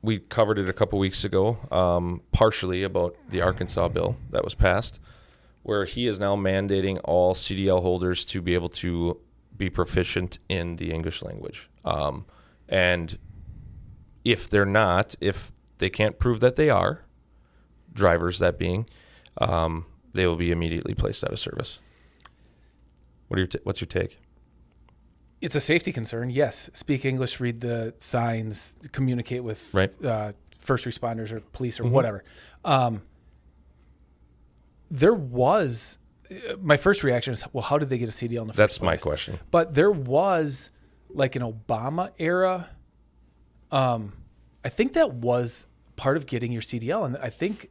we covered it a couple weeks ago, partially about the Arkansas bill that was passed, where he is now mandating all CDL holders to be able to be proficient in the English language. And if they're not, if they can't prove that they are, drivers that being, they will be immediately placed out of service. What's your take? It's a safety concern. Yes. Speak English, read the signs, communicate with first responders or police or whatever. There was, my first reaction is, well, how did they get a CDL in the first place? That's my question. But there was like an Obama era. I think that was part of getting your CDL. And I think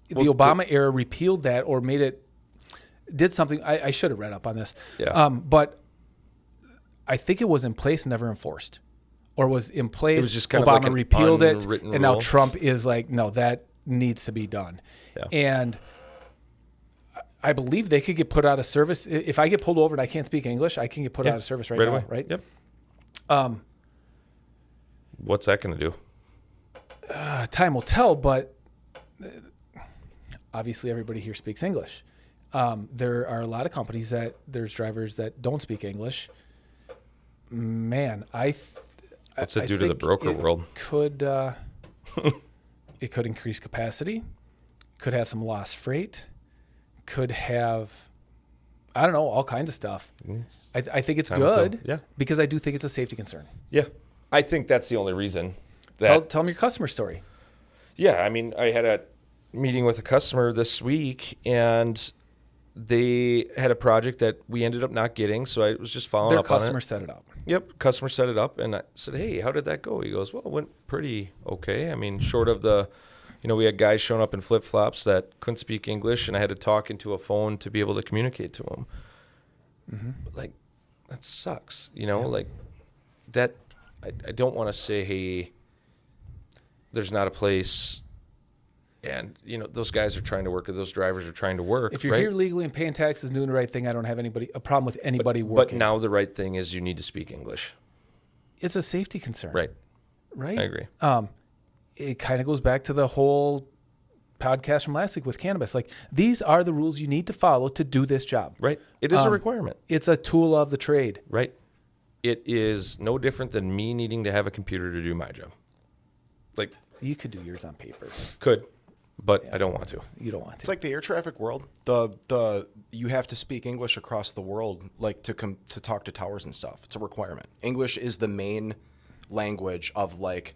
the Obama era repealed that or did something. I should have read up on this. Yeah. But I think it was in place, never enforced, or was in place. It was just kind Obama of like repealed it, and now Trump is like, no, that needs to be done. Yeah. And I believe they could get put out of service if I get pulled over and I can't speak English. I can get put out of service right now, away. right? Yep. What's that going to do? Time will tell, but obviously everybody here speaks English. There are a lot of companies that there's drivers that don't speak English. Man, what's it do to the broker world? It could increase capacity, could have some lost freight, could have, I don't know, all kinds of stuff. I think it's good because I do think it's a safety concern. Yeah. I think that's the only reason. Tell them your customer story. Yeah. I mean, I had a meeting with a customer this week and they had a project that we ended up not getting. So I was just following up on it. Their customer set it up. Yep. Customer set it up. And I said, hey, how did that go? He goes, well, it went pretty okay. I mean, short of we had guys showing up in flip-flops that couldn't speak English and I had to talk into a phone to be able to communicate to them. Mm-hmm. But like, that sucks, like that. I don't want to say, hey, there's not a place. And, those guys are trying to work or those drivers are trying to work. If you're here legally and paying taxes and doing the right thing, I don't have a problem with anybody working. But now the right thing is you need to speak English. It's a safety concern. Right. Right? I agree. It kind of goes back to the whole podcast from last week with cannabis. Like, these are the rules you need to follow to do this job. Right. It is a requirement. It's a tool of the trade. Right. It is no different than me needing to have a computer to do my job. Like, you could do yours on paper. Could. But I don't want to. You don't want to. It's like the air traffic world. You have to speak English across the world, like to talk to towers and stuff. It's a requirement. English is the main language of like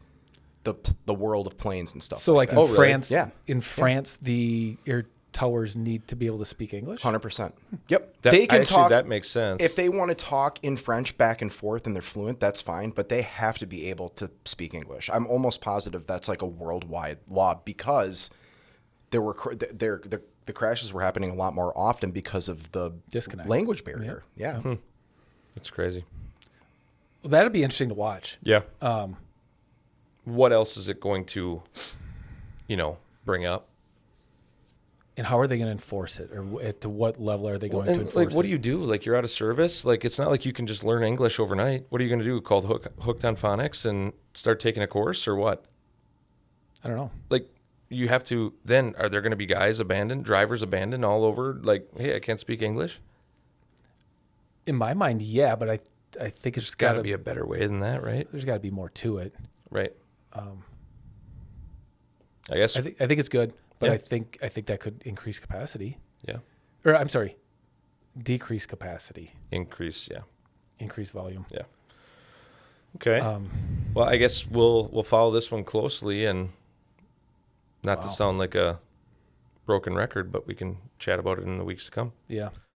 the world of planes and stuff. So like in France, really? In France, the air towers need to be able to speak English. 100%. Yep. They can talk. That makes sense. If they want to talk in French back and forth and they're fluent, that's fine. But they have to be able to speak English. I'm almost positive that's like a worldwide law because there were the crashes were happening a lot more often because of the disconnect language barrier. Yeah. That's crazy. Well, that'd be interesting to watch. Yeah. What else is it going to, bring up? And how are they going to enforce it, or to what level are they going to enforce it? Like, what do you do? Like, you're out of service. Like, it's not like you can just learn English overnight. What are you going to do? Call Hooked on Phonics and start taking a course, or what? I don't know. Like, you have to. Then, are there going to be drivers abandoned all over? Like, hey, I can't speak English. In my mind, yeah, but I think it's got to be a better way than that, right? There's got to be more to it, right? I guess I think it's good. But yeah. I think that could increase capacity. Yeah. Or I'm sorry, decrease capacity. Increase volume. Yeah. Okay. Well, I guess we'll follow this one closely, and not to sound like a broken record, but we can chat about it in the weeks to come. Yeah.